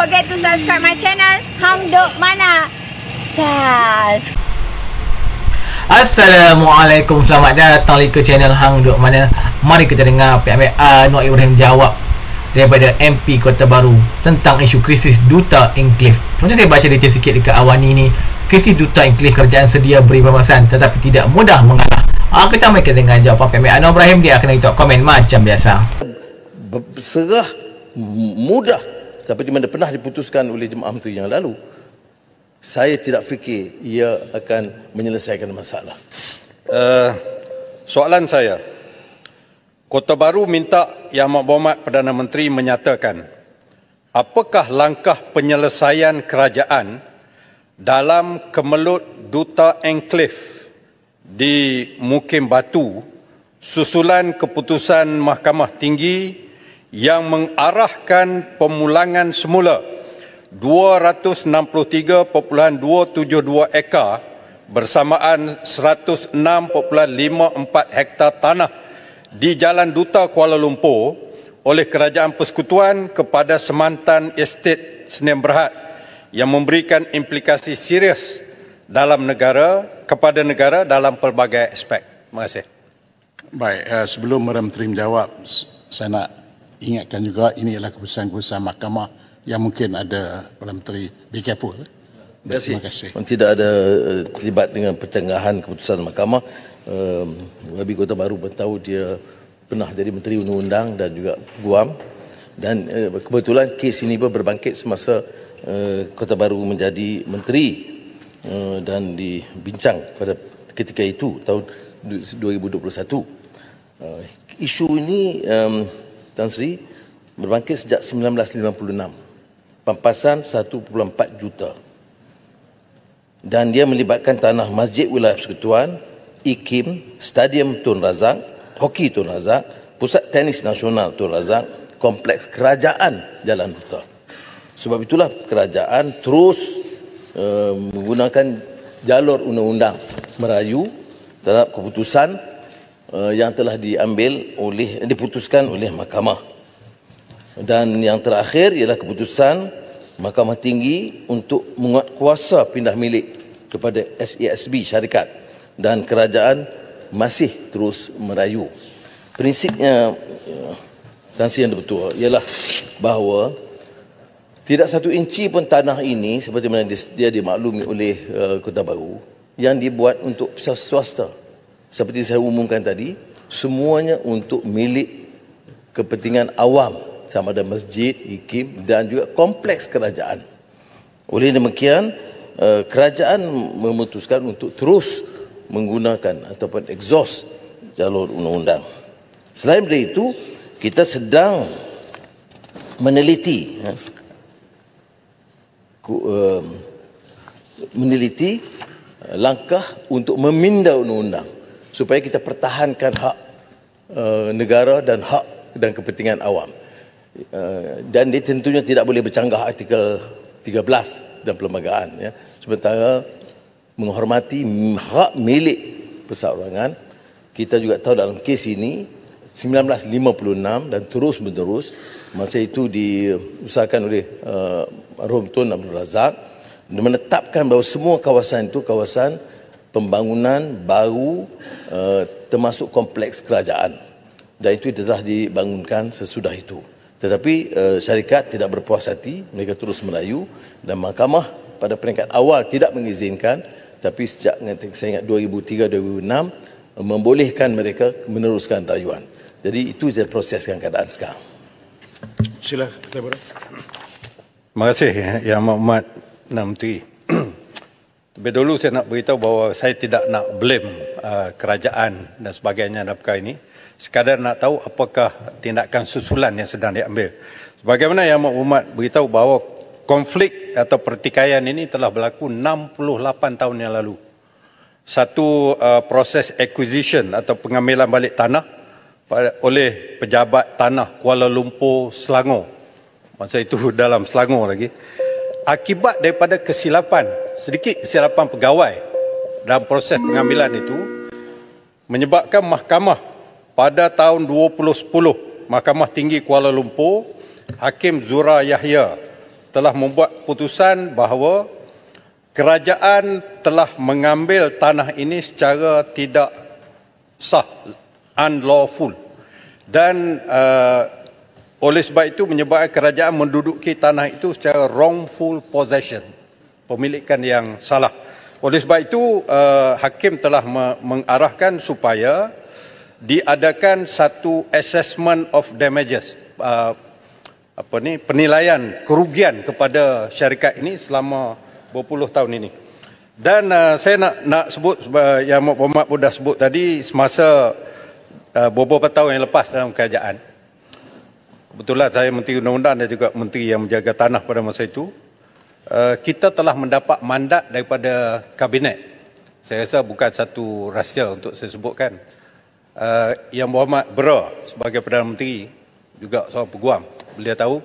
forget to subscribe my channel Hang Duk Mana. Sas. Assalamualaikum, selamat datang ke channel Hang Duk Mana. Mari kita dengar Pihak Anwar Ibrahim jawab daripada MP Kota Baru tentang isu krisis duta Enklave. Sebenarnya saya baca detail sikit dekat awal ni. Krisis duta Enklave, kerajaan sedia beri pembahasan tetapi tidak mudah mengalah. Kita mari kita dengar jawapan Pihak Anwar Ibrahim. Dia akan letak komen macam biasa. Serah mudah seperti mana pernah diputuskan oleh Jemaah Menteri yang lalu. Saya tidak fikir ia akan menyelesaikan masalah. Soalan saya, Kota Baru minta Yang Amat Berhormat Perdana Menteri menyatakan apakah langkah penyelesaian kerajaan dalam kemelut duta Enklave di Mukim Batu susulan keputusan Mahkamah Tinggi yang mengarahkan pemulangan semula 263.272 ekar bersamaan 106.54 hektar tanah di Jalan Duta Kuala Lumpur oleh Kerajaan Persekutuan kepada Semantan Estate Sdn Bhd yang memberikan implikasi serius dalam kepada negara dalam pelbagai aspek. Terima kasih. Baik, sebelum Perdana Menteri menjawab, saya nak ingatkan juga ini adalah keputusan-keputusan mahkamah yang mungkin ada Perdana Menteri be careful. Terima kasih. Tidak ada terlibat dengan pencenggahan keputusan mahkamah. Wabi Kota Baru pun tahu dia pernah jadi Menteri Undang-Undang dan juga Guam, dan kebetulan kes ini pun berbangkit semasa Kota Baru menjadi Menteri dan dibincang pada ketika itu tahun 2021. Isu ini Tan Sri berbangkit sejak 1956. Pampasan 1.4 juta. Dan dia melibatkan tanah Masjid Wilayah Persekutuan, IKIM, Stadium Tun Razak, Hoki Tun Razak, Pusat Tenis Nasional Tun Razak, Kompleks Kerajaan Jalan Duta. Sebab itulah kerajaan terus menggunakan jalur undang-undang merayu terhadap keputusan yang telah diputuskan oleh mahkamah. Dan yang terakhir ialah keputusan Mahkamah Tinggi untuk menguatkuasa pindah milik kepada SASB syarikat, dan kerajaan masih terus merayu. Prinsipnya yang betul ialah bahawa tidak satu inci pun tanah ini seperti mana dia dimaklumi oleh Kota Baru yang dibuat untuk swasta. Seperti saya umumkan tadi, semuanya untuk milik kepentingan awam, sama ada masjid, IKIM dan juga kompleks kerajaan. Oleh demikian, kerajaan memutuskan untuk terus menggunakan ataupun exhaust jalur undang-undang. Selain dari itu, kita sedang meneliti langkah untuk meminda undang-undang supaya kita pertahankan hak negara dan hak dan kepentingan awam. Dan dia tentunya tidak boleh bercanggah artikel 13 dan perlembagaan, ya. Sementara menghormati hak milik perseorangan. Kita juga tahu dalam kes ini 1956 dan terus menerus, masa itu diusahakan oleh Marhum Tun Abdul Razak menetapkan bahawa semua kawasan itu kawasan pembangunan baru, termasuk kompleks kerajaan, dan itu telah dibangunkan sesudah itu. Tetapi syarikat tidak berpuas hati, mereka terus merayu dan mahkamah pada peringkat awal tidak mengizinkan, tapi sejak saya ingat 2003-2006 membolehkan mereka meneruskan rayuan. Jadi itu je proseskan keadaan sekarang. Silakan. Terima kasih Yang Amat Berhormat Perdana Menteri. Lebih dulu saya nak beritahu bahawa saya tidak nak blame kerajaan dan sebagainya dalam perkara ini. Sekadar nak tahu apakah tindakan susulan yang sedang diambil. Sebagaimana Yang Amat Berhormat beritahu bahawa konflik atau pertikaian ini telah berlaku 68 tahun yang lalu. Satu proses acquisition atau pengambilan balik tanah oleh pejabat tanah Kuala Lumpur, Selangor. Masa itu dalam Selangor lagi. Akibat daripada sedikit kesilapan pegawai dalam proses pengambilan itu, menyebabkan mahkamah pada tahun 2010, Mahkamah Tinggi Kuala Lumpur, Hakim Zura Yahya telah membuat putusan bahawa kerajaan telah mengambil tanah ini secara tidak sah, unlawful, dan oleh sebab itu menyebabkan kerajaan menduduki tanah itu secara wrongful possession, pemilikan yang salah. Oleh sebab itu hakim telah mengarahkan supaya diadakan satu assessment of damages, penilaian kerugian kepada syarikat ini selama berpuluh tahun ini. Dan saya nak sebut yang Muhammad pun dah sebut tadi, semasa beberapa tahun yang lepas dalam kerajaan, kebetulan saya Menteri Undang-Undang dan juga Menteri yang menjaga tanah pada masa itu, kita telah mendapat mandat daripada Kabinet. Saya rasa bukan satu rahsia untuk saya sebutkan. Yang Muhammad Bera sebagai Perdana Menteri, juga seorang peguam, beliau tahu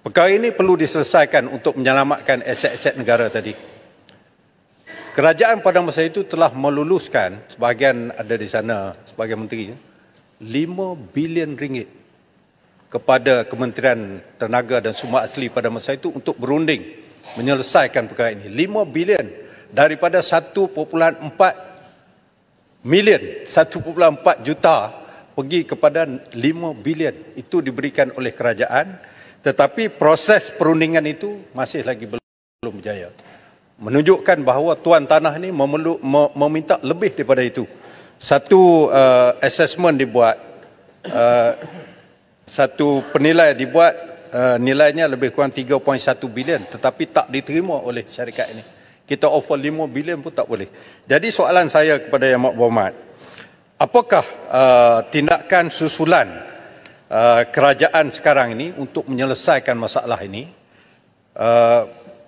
perkara ini perlu diselesaikan untuk menyelamatkan aset-aset negara tadi. Kerajaan pada masa itu telah meluluskan, sebahagian ada di sana sebagai menteri, 5 bilion ringgit kepada Kementerian Tenaga dan Sumber Asli pada masa itu untuk berunding menyelesaikan perkara ini. 5 bilion daripada 1.4 million, 1.4 juta pergi kepada 5 bilion. Itu diberikan oleh kerajaan, tetapi proses perundingan itu masih lagi belum berjaya. Menunjukkan bahawa tuan tanah ini meminta lebih daripada itu. Satu assessment dibuat, satu penilaian dibuat, nilainya lebih kurang 3.1 bilion, tetapi tak diterima oleh syarikat ini. Kita offer 5 bilion pun tak boleh. Jadi soalan saya kepada Yang Berhormat, apakah tindakan susulan kerajaan sekarang ini untuk menyelesaikan masalah ini?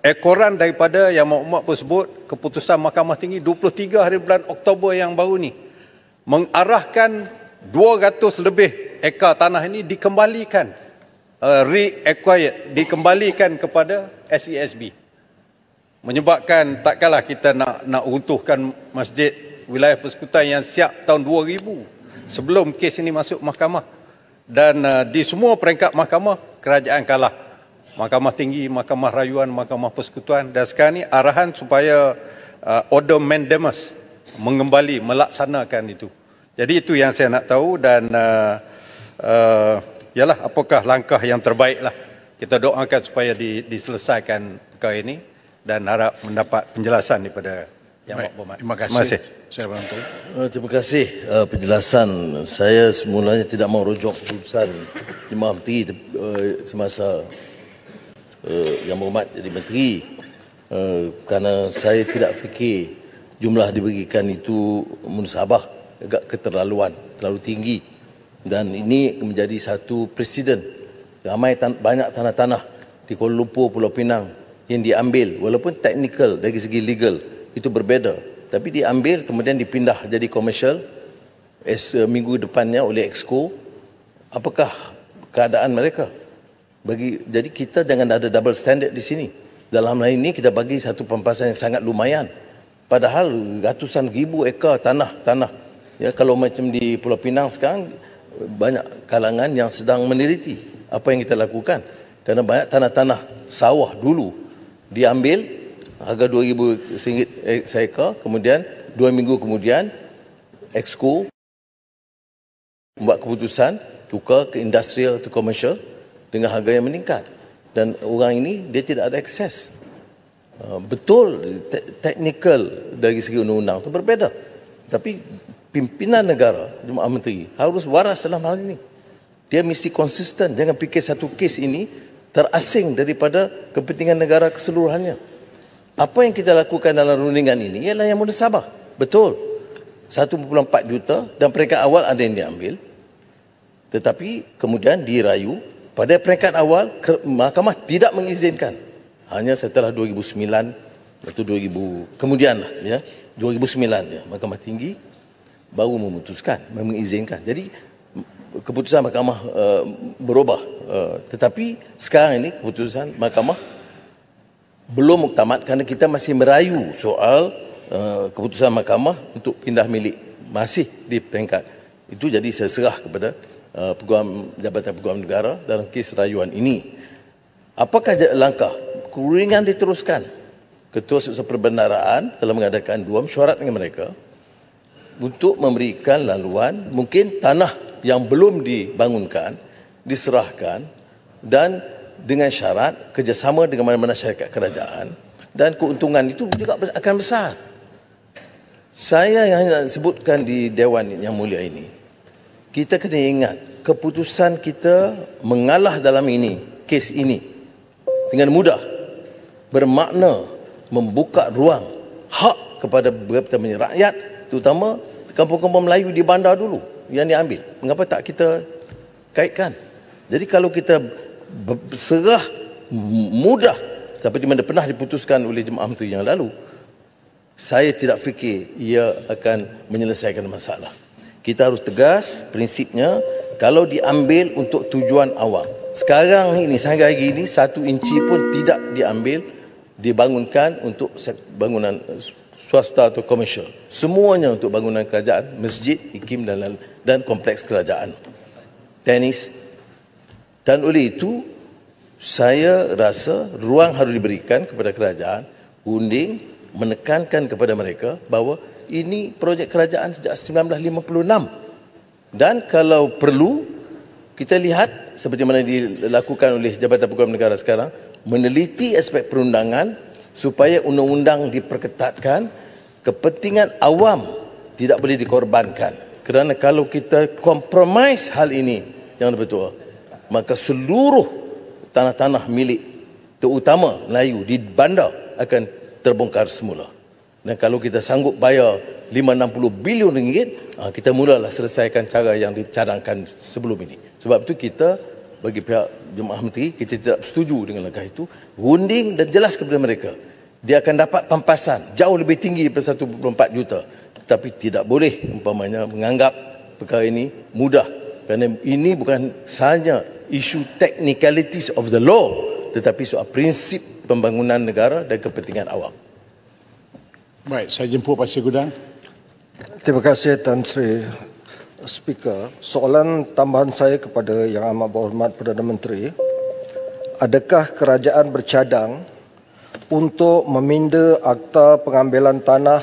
Ekoran daripada Yang Berhormat pun sebut, keputusan Mahkamah Tinggi 23 hari bulan Oktober yang baru ni mengarahkan 200 lebih ekar tanah ini dikembalikan, re-acquired, dikembalikan kepada SESB. Menyebabkan takkanlah kita nak runtuhkan masjid wilayah persekutuan yang siap tahun 2000 sebelum kes ini masuk mahkamah. Dan di semua peringkat mahkamah, kerajaan kalah. Mahkamah Tinggi, Mahkamah Rayuan, Mahkamah Persekutuan. Dan sekarang ini arahan supaya order mandamus mengembali, melaksanakan itu. Jadi itu yang saya nak tahu. Dan yalah, apakah langkah yang terbaik lah. Kita doakan supaya diselesaikan perkara ini dan harap mendapat penjelasan daripada Yang Berhormat. Terima kasih. Saya bantu. Terima kasih penjelasan. Saya semulanya tidak mau rujuk keputusan Imam Menteri semasa Yang Berhormat jadi Menteri, kerana saya tidak fikir jumlah diberikan itu munsabah, agak keterlaluan, terlalu tinggi, dan ini menjadi satu presiden. Banyak tanah-tanah di Kuala Lumpur, Pulau Pinang yang diambil, walaupun teknikal dari segi legal itu berbeza, tapi diambil kemudian dipindah jadi komersial minggu depannya oleh Exco. Apakah keadaan mereka? Jadi kita jangan ada double standard di sini. Dalam hal ini kita bagi satu pampasan yang sangat lumayan, padahal ratusan ribu ekar tanah. Ya, kalau macam di Pulau Pinang sekarang, banyak kalangan yang sedang meneliti apa yang kita lakukan, kerana banyak tanah-tanah sawah dulu diambil harga RM2,000 seekar, kemudian 2 minggu kemudian Exco membuat keputusan tukar ke industrial, to commercial dengan harga yang meningkat, dan orang ini dia tidak ada akses. Betul, teknikal dari segi undang-undang itu berbeza, tapi pimpinan negara, Jemaah Menteri harus waras dalam hal ini. Dia mesti konsisten, jangan fikir satu kes ini terasing daripada kepentingan negara keseluruhannya. Apa yang kita lakukan dalam rundingan ini ialah yang munsabah. Betul, 1.4 juta dan peringkat awal ada yang diambil, tetapi kemudian dirayu pada peringkat awal mahkamah tidak mengizinkan. Hanya setelah 2009 atau 2000 kemudian ya, 2009 ya, Mahkamah Tinggi baru memutuskan, mengizinkan. Jadi keputusan mahkamah berubah, tetapi sekarang ini keputusan mahkamah belum muktamad kerana kita masih merayu soal keputusan mahkamah untuk pindah milik, masih di peringkat itu. Jadi saya serah kepada Jabatan Peguam Negara dalam kes rayuan ini. Apakah langkah keringan diteruskan? Ketua Sukses Perbendaraan telah mengadakan 2 mesyuarat dengan mereka untuk memberikan laluan, mungkin tanah yang belum dibangunkan diserahkan, dan dengan syarat kerjasama dengan mana-mana syarikat kerajaan, dan keuntungan itu juga akan besar. Saya yang hanya sebutkan di Dewan yang mulia ini, kita kena ingat keputusan kita mengalah dalam kes ini dengan mudah bermakna membuka ruang hak kepada beberapa rakyat, terutama kampung-kampung Melayu di bandar dulu yang diambil. Mengapa tak kita kaitkan? Jadi kalau kita berserah mudah, tapi di mana pernah diputuskan oleh Jemaah Menteri yang lalu, saya tidak fikir ia akan menyelesaikan masalah. Kita harus tegas prinsipnya, kalau diambil untuk tujuan awam. Sekarang ini, sehingga hari ini, 1 inci pun tidak dibangunkan untuk bangunan swasta atau komersial. Semuanya untuk bangunan kerajaan, masjid, ikim dan kompleks kerajaan, tenis. Dan oleh itu, saya rasa ruang harus diberikan kepada kerajaan, undi menekankan kepada mereka bahawa ini projek kerajaan sejak 1956. Dan kalau perlu, kita lihat seperti mana dilakukan oleh Jabatan Pegawai Negara sekarang, meneliti aspek perundangan supaya undang-undang diperketatkan, kepentingan awam tidak boleh dikorbankan. Kerana kalau kita kompromis hal ini yang betul, maka seluruh tanah-tanah milik terutama Melayu di bandar akan terbongkar semula. Dan kalau kita sanggup bayar 5-60 bilion ringgit, kita mulalah selesaikan cara yang dicadangkan sebelum ini. Sebab itu kita, bagi pihak Jemaah Menteri, kita tidak setuju dengan langkah itu. Runding dan jelas kepada mereka, dia akan dapat pampasan jauh lebih tinggi daripada 1.4 juta. Tetapi tidak boleh umpamanya menganggap perkara ini mudah. Kerana ini bukan sahaja isu technicalities of the law, tetapi soal prinsip pembangunan negara dan kepentingan awam. Baik, saya jemput Pak Gudang. Terima kasih Tan Sri Speaker. Soalan tambahan saya kepada Yang Amat Berhormat Perdana Menteri, adakah kerajaan bercadang untuk meminda Akta Pengambilan Tanah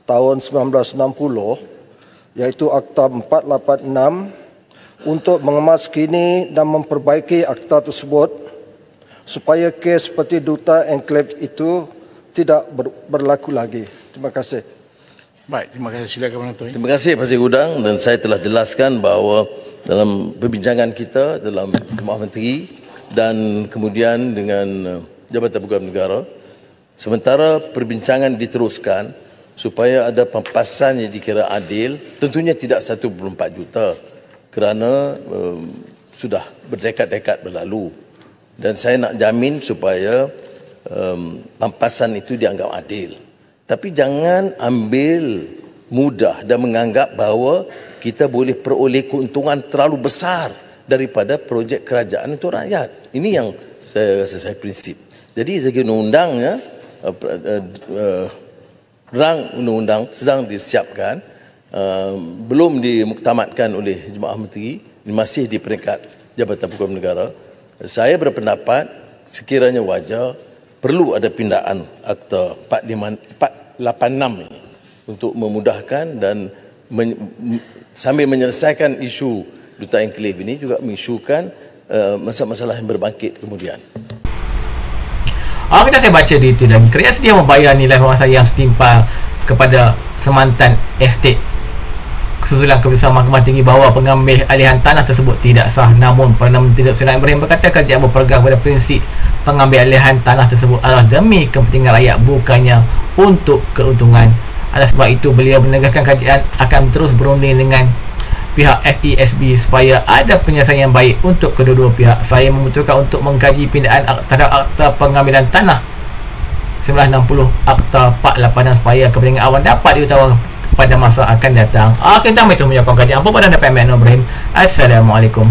tahun 1960, iaitu Akta 486, untuk mengemaskini dan memperbaiki akta tersebut supaya kes seperti Duta Enklave itu tidak berlaku lagi? Terima kasih. Baik, terima kasih. Silakan Menteri. Terima kasih Pak Gudang, dan saya telah jelaskan bahawa dalam perbincangan kita dalam Jemaah Menteri dan kemudian dengan Jabatan Pegawai Negara, sementara perbincangan diteruskan supaya ada pampasan yang dikira adil, tentunya tidak 1.4 juta kerana sudah berdekad-dekad berlalu, dan saya nak jamin supaya pampasan itu dianggap adil. Tapi jangan ambil mudah dan menganggap bahawa kita boleh peroleh keuntungan terlalu besar daripada projek kerajaan untuk rakyat. Ini yang saya rasa saya prinsip. Jadi segi undang-undangnya, rang undang-undang sedang disiapkan, belum dimuktamadkan oleh Jemaah Menteri, masih di peringkat Jabatan Pegawai Negara. Saya berpendapat sekiranya wajar perlu ada pindaan Akta 486 ini untuk memudahkan dan sambil menyelesaikan isu Duta Enklave ini, juga mengisukan masalah-masalah yang berbangkit kemudian. Kita saya baca detail lagi. Kerajaan sedia membayar nilai pemasaran yang setimpal kepada semantan estate. Kesusulan Keputusan Mahkamah Tinggi bahawa pengambil alihan tanah tersebut tidak sah. Namun Perdana Menteri Dr. Seri Ibrahim berkata kerajaan berpegang pada prinsip pengambil alihan tanah tersebut adalah demi kepentingan rakyat, bukannya untuk keuntungan. Atas sebab itu beliau menegaskan kerajaan akan terus berunding dengan pihak FESB supaya ada penyelesaian yang baik untuk kedua-dua pihak. Saya memutuskan untuk mengkaji pindaan terhadap Akta Pengambilan Tanah 1960 Akta 486 supaya kepentingan awam dapat diutamakan pada masa akan datang. Kita itu menyokong kajian apa pada Dapat Ibrahim. Assalamualaikum.